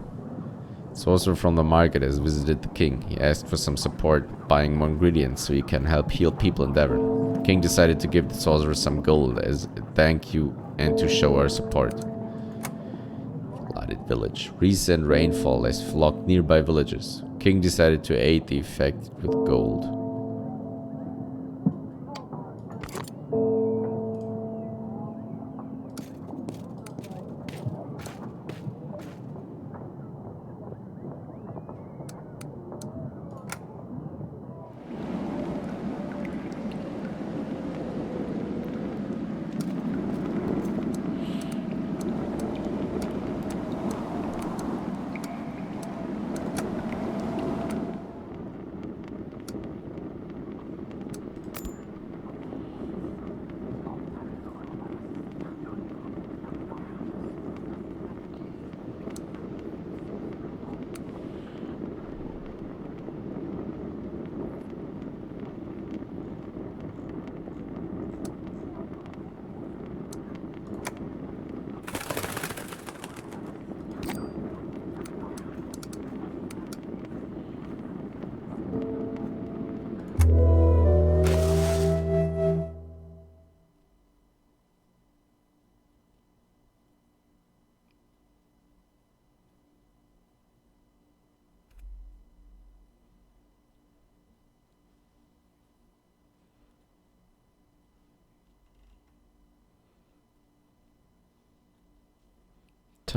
Sorcerer from the market has visited the king. He asked for some support buying more ingredients so he can help heal people in Devon. The king decided to give the sorcerer some gold as a thank you and to show our support. Flooded village. Recent rainfall has flocked nearby villages. King decided to aid the affected with gold.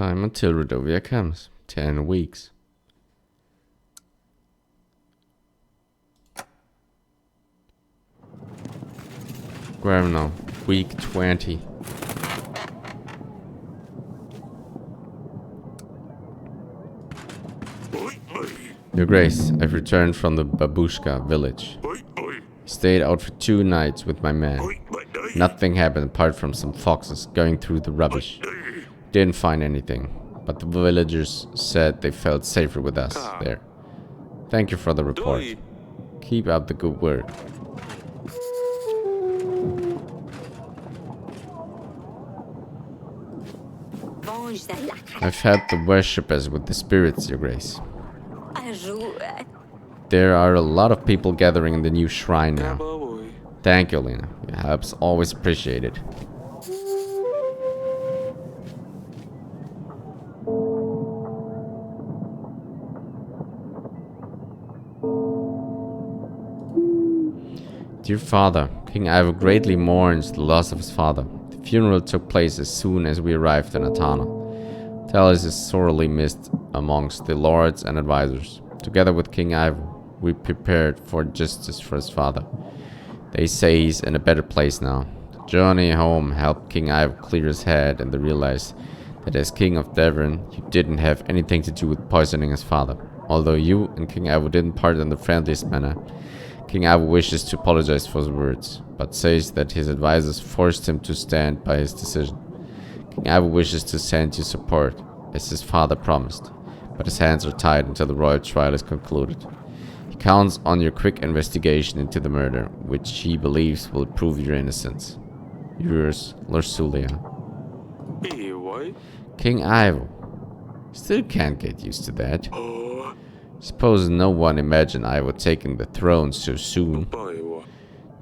time until Radovia comes. 10 weeks. Where am I now? Week 20. Your Grace, I've returned from the Babushka village. Stayed out for 2 nights with my man. Nothing happened apart from some foxes going through the rubbish. Didn't find anything, but the villagers said they felt safer with us there. Thank you for the report. Keep up the good work. I've had the worshippers with the spirits, Your Grace. There are a lot of people gathering in the new shrine now. Thank you, Lena. Your help's always appreciated. Dear Father, King Ivo greatly mourns the loss of his father. The funeral took place as soon as we arrived in Atana. Talis is sorely missed amongst the lords and advisors. Together with King Ivo, we prepared for justice for his father. They say he's in a better place now. The journey home helped King Ivo clear his head and realize that as King of Devon, you didn't have anything to do with poisoning his father. Although you and King Ivo didn't part in the friendliest manner, King Ivo wishes to apologize for his words, but says that his advisors forced him to stand by his decision. King Ivo wishes to send you support, as his father promised, but his hands are tied until the royal trial is concluded. He counts on your quick investigation into the murder, which he believes will prove your innocence. Yours, Lursulia. King Ivo. Still can't get used to that. Suppose no one imagined Ivo taking the throne so soon.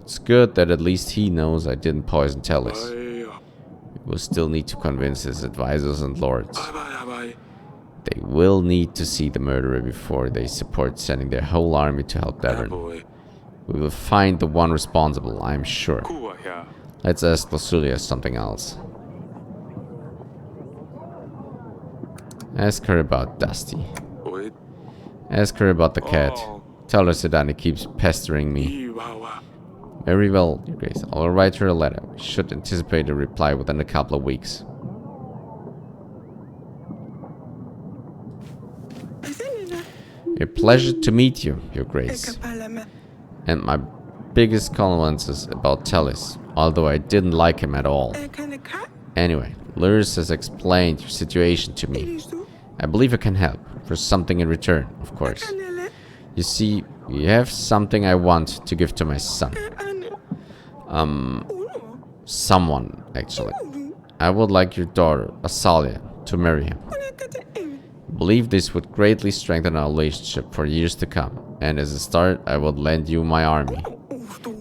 It's good that at least he knows I didn't poison Talis. We will still need to convince his advisors and lords. They will need to see the murderer before they support sending their whole army to help Devon. We will find the one responsible, I am sure. Let's ask Lursulia something else. Ask her about Dusty. Ask her about the cat. Tell her Sedani keeps pestering me. Very well, Your Grace. I'll write her a letter. We should anticipate a reply within a couple of weeks. A pleasure to meet you, Your Grace. And my biggest condolences about Talis, although I didn't like him at all. Anyway, Lurs has explained your situation to me. I believe I can help, for something in return, of course. You see, you have something I want to give to my son. Someone, actually. I would like your daughter, Asalia, to marry him. I believe this would greatly strengthen our relationship for years to come, and as a start, I would lend you my army.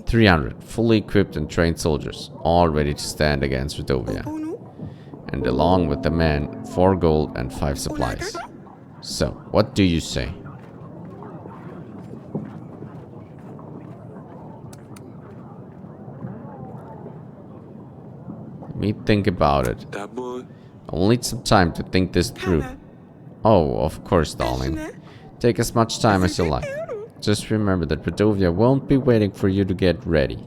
300 fully equipped and trained soldiers, all ready to stand against Radovia. And along with the men, 4 gold and 5 supplies. So, what do you say? Let me think about it. I'll need some time to think this through. Oh, of course, darling. Take as much time as you like. Just remember that Radovia won't be waiting for you to get ready.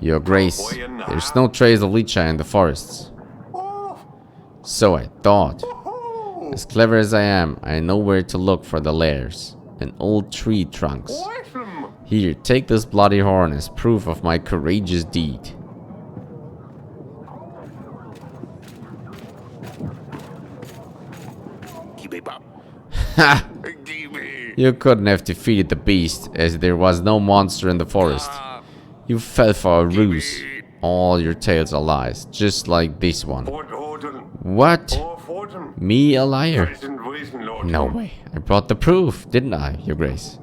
Your Grace, there's no trace of Licha in the forests. So I thought. As clever as I am, I know where to look for the lairs and old tree trunks. Here, take this bloody horn as proof of my courageous deed. Ha! You couldn't have defeated the beast, as there was no monster in the forest. You fell for a ruse. All your tales are lies, just like this one. What? Me a liar? No way. I brought the proof, didn't I, Your Grace?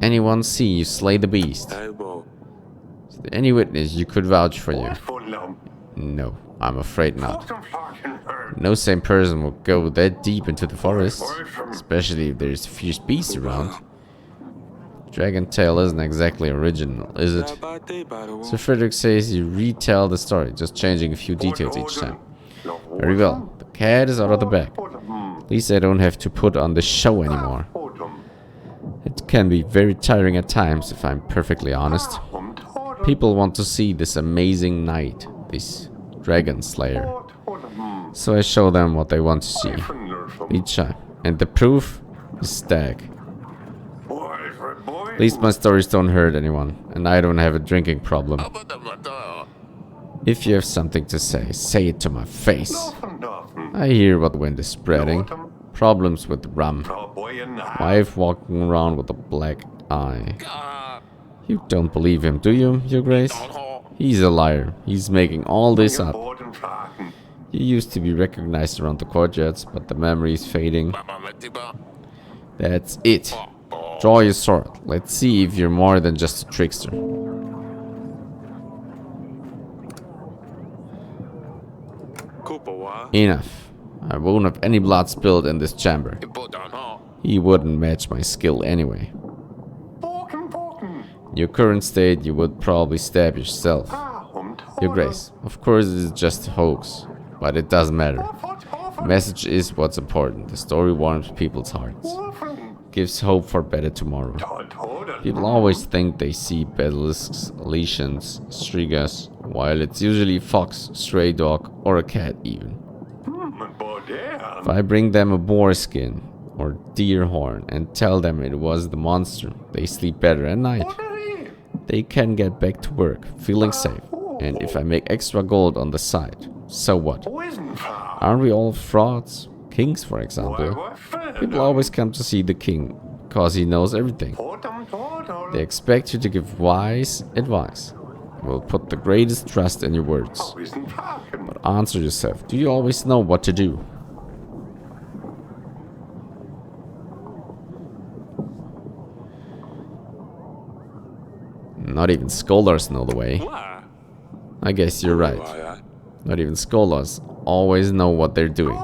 Anyone see you slay the beast? Is there any witness you could vouch for you? No, I'm afraid not. No sane person will go that deep into the forest, especially if there's fierce beasts around. Dragon Tale isn't exactly original, is it? Sir Frederick says you retell the story, just changing a few details each time. Very well, the cat is out of the bag. At least I don't have to put on the show anymore. It can be very tiring at times, if I'm perfectly honest. People want to see this amazing knight, this dragon slayer. So I show them what they want to see, each time. And the proof is Stag. At least my stories don't hurt anyone, and I don't have a drinking problem. If you have something to say it to my face. I hear what the wind is spreading. Problems with rum. Wife walking around with a black eye. You don't believe him, do you, Your Grace? He's a liar. He's making all this up. You used to be recognized around the courtyards, but the memory is fading. That's it. Draw your sword. Let's see if you're more than just a trickster. Enough. I won't have any blood spilled in this chamber. He wouldn't match my skill anyway. In your current state, you would probably stab yourself. Your Grace, of course it is just a hoax, but it doesn't matter. The message is what's important. The story warms people's hearts. Gives hope for better tomorrow. People always think they see basilisks, legions, strigas, while it's usually a fox, stray dog, or a cat even. If I bring them a boar skin or deer horn and tell them it was the monster, they sleep better at night. They can get back to work, feeling safe. And if I make extra gold on the side, so what? Aren't we all frauds? Kings, for example. People always come to see the king, because he knows everything. They expect you to give wise advice. They will put the greatest trust in your words. But answer yourself, do you always know what to do? Not even scholars know the way. I guess you're right. Not even scholars always know what they're doing.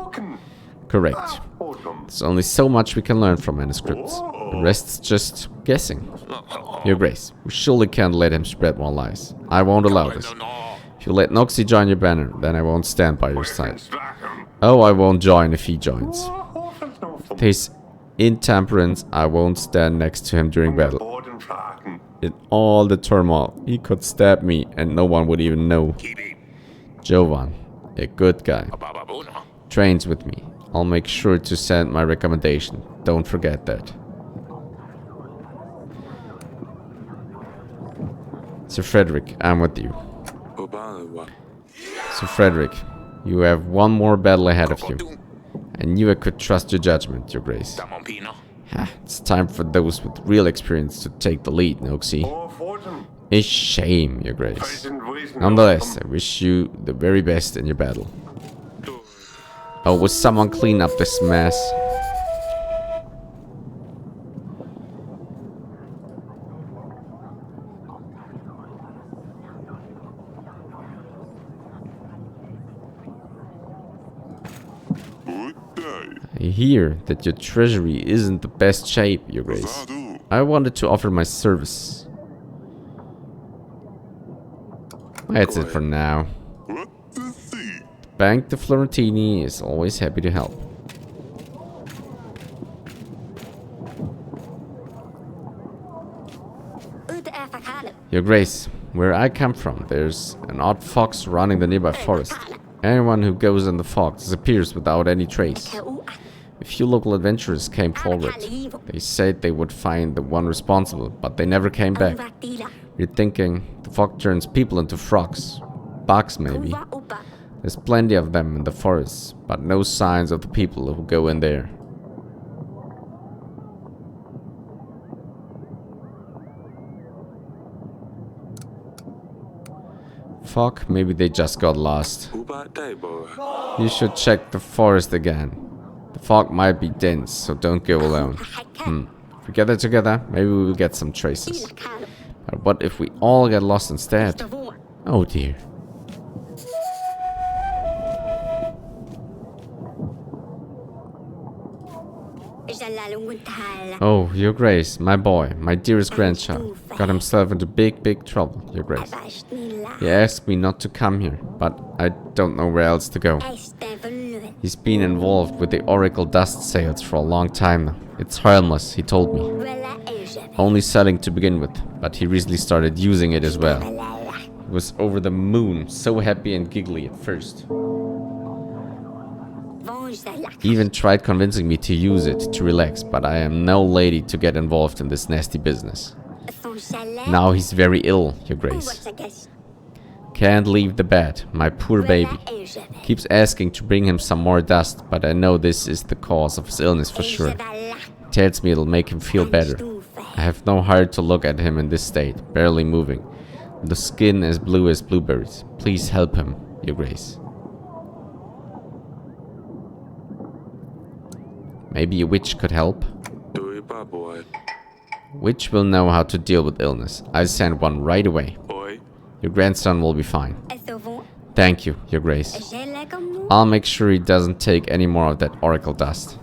Correct. There's only so much we can learn from manuscripts. The rest's just guessing. Your Grace, we surely can't let him spread more lies. I won't allow this. If you let Noxie join your banner, then I won't stand by your side. Oh, I won't join if he joins. If there's intemperance, I won't stand next to him during battle. In all the turmoil, he could stab me and no one would even know. Jovan, a good guy. Trains with me. I'll make sure to send my recommendation. Don't forget that. Sir Frederick, I'm with you. Sir Frederick, you have one more battle ahead of you. I knew I could trust your judgment, Your Grace. It's time for those with real experience to take the lead, Noxie. A shame, Your Grace. Nonetheless, I wish you the very best in your battle. Oh, will someone clean up this mess? I hear that your treasury isn't the best shape, Your Grace. I wanted to offer my service. That's it for now. Bank de Florentini is always happy to help. Your Grace, where I come from, there's an odd fox running the nearby forest. Anyone who goes in the fog disappears without any trace. A few local adventurers came forward. They said they would find the one responsible, but they never came back. You're thinking the fog turns people into frogs. Bugs, maybe. There's plenty of them in the forest, but no signs of the people who go in there. Fuck, maybe they just got lost. You should check the forest again. The fog might be dense, so don't go alone. If we gather together, maybe we will get some traces. But what if we all get lost instead? Oh dear. Oh, Your Grace, my boy, my dearest grandchild, got himself into big trouble, Your Grace. He asked me not to come here, but I don't know where else to go. He's been involved with the Oracle dust sales for a long time now. It's harmless, he told me. Only selling to begin with, but he recently started using it as well. He was over the moon, so happy and giggly at first. He even tried convincing me to use it to relax, but I am no lady to get involved in this nasty business. Now he's very ill, Your Grace. Can't leave the bed, my poor baby. Keeps asking to bring him some more dust, but I know this is the cause of his illness for sure. Tells me it'll make him feel better. I have no heart to look at him in this state, barely moving. The skin as blue as blueberries. Please help him, Your Grace. Maybe a witch could help? Witch will know how to deal with illness. I send one right away. Your grandson will be fine. Thank you, Your Grace. I'll make sure he doesn't take any more of that oracle dust.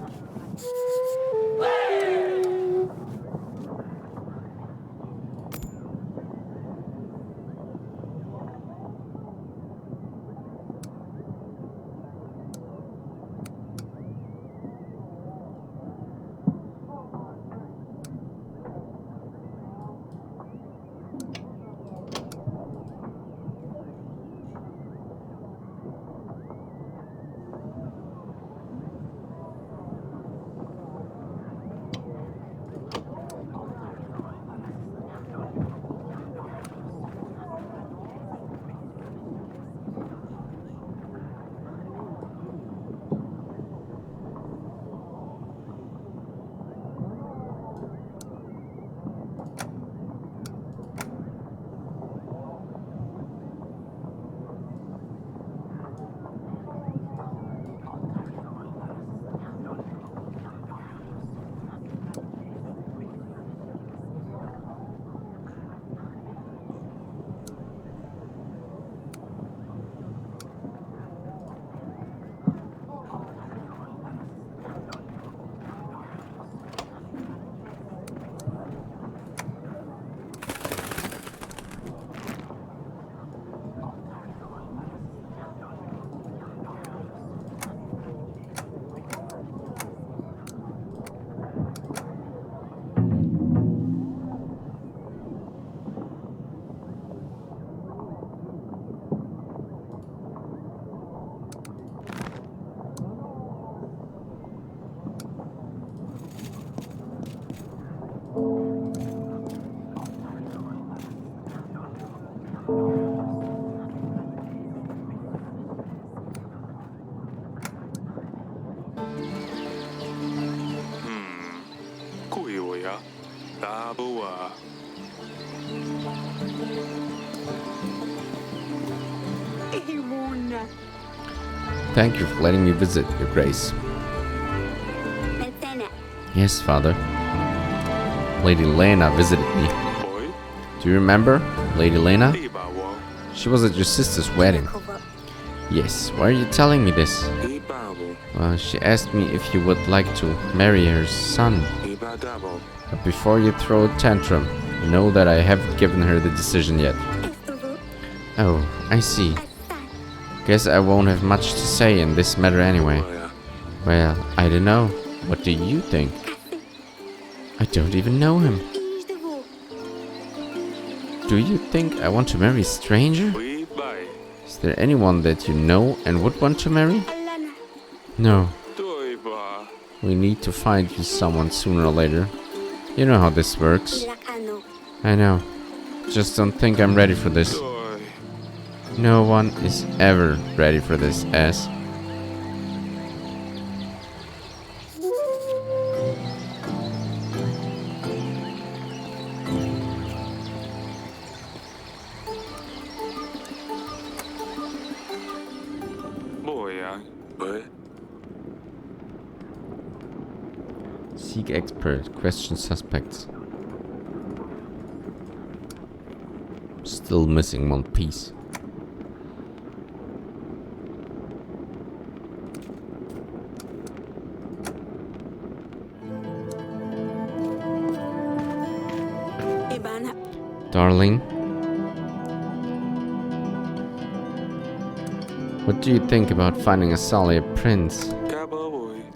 Thank you for letting me visit, Your Grace. Yes, Father. Lady Lena visited me. Do you remember, Lady Lena? She was at your sister's wedding. Yes, why are you telling me this? Well, she asked me if you would like to marry her son. But before you throw a tantrum, know that I haven't given her the decision yet. Oh, I see. Guess I won't have much to say in this matter anyway. Well, I don't know. What do you think? I don't even know him. Do you think I want to marry a stranger? Is there anyone that you know and would want to marry? No. We need to find you someone sooner or later. You know how this works. I know. Just don't think I'm ready for this. No one is ever ready for this, S. Seek expert, question suspects. Still missing one piece. Darling? What do you think about finding a Salia prince?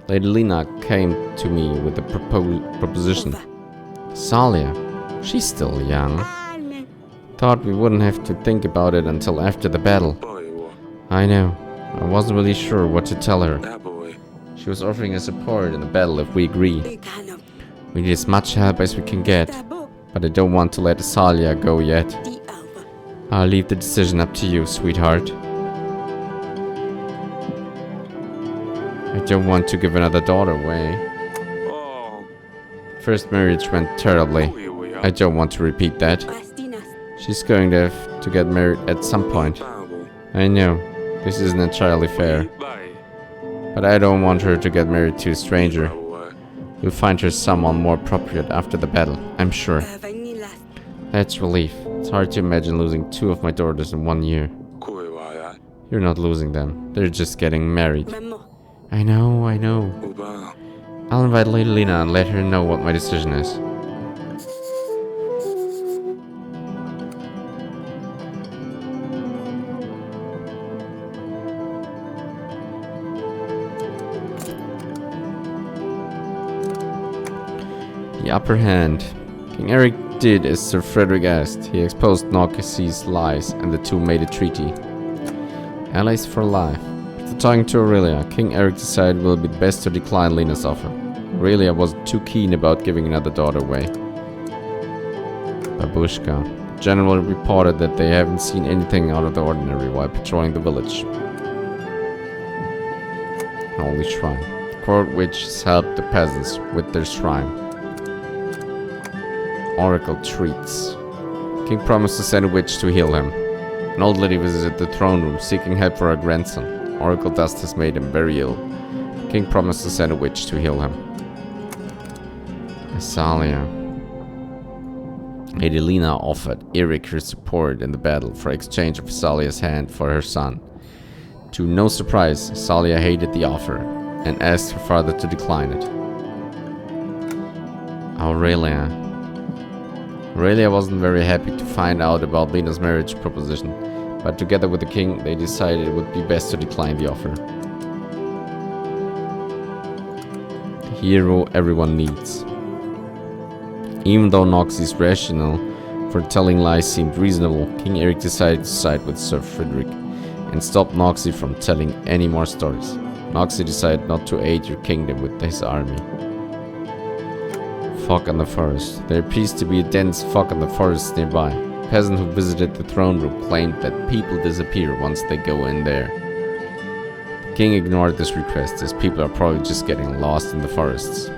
Lady Lena came to me with a proposition. Salia? She's still young. Thought we wouldn't have to think about it until after the battle. I know. I wasn't really sure what to tell her. She was offering us support in the battle if we agree. We need as much help as we can get, but I don't want to let Salia go yet. I'll leave the decision up to you, sweetheart. I don't want to give another daughter away. First marriage went terribly. I don't want to repeat that. She's going to have to get married at some point. I know, this isn't entirely fair. But I don't want her to get married to a stranger. You'll find her someone more appropriate after the battle, I'm sure. That's relief. It's hard to imagine losing 2 of my daughters in 1 year. You're not losing them. They're just getting married. I know. I'll invite Lady Lena and let her know what my decision is. The upper hand. King Eryk did as Sir Frederick asked. He exposed Noxie's lies and the two made a treaty. Allies for life. After talking to Aurelia, King Eryk decided it would be best to decline Lena's offer. Aurelia wasn't too keen about giving another daughter away. Babushka. The general reported that they haven't seen anything out of the ordinary while patrolling the village. Holy Shrine. The court witches helped the peasants with their shrine. Oracle treats. King promised to send a witch to heal him. An old lady visited the throne room seeking help for her grandson. Oracle dust has made him very ill. King promised to send a witch to heal him. Salia. Lady Lena offered Eryk her support in the battle for exchange of Salia's hand for her son. To no surprise, Salia hated the offer and asked her father to decline it. Aurelia wasn't very happy to find out about Lena's marriage proposition, but together with the king, they decided it would be best to decline the offer. The hero everyone needs. Even though Noxie's rationale for telling lies seemed reasonable, King Eryk decided to side with Sir Frederick and stop Noxie from telling any more stories. Noxie decided not to aid your kingdom with his army. Fog in the forest. There appears to be a dense fog in the forest nearby. A peasant who visited the throne room claimed that people disappear once they go in there. The king ignored this request, as people are probably just getting lost in the forests.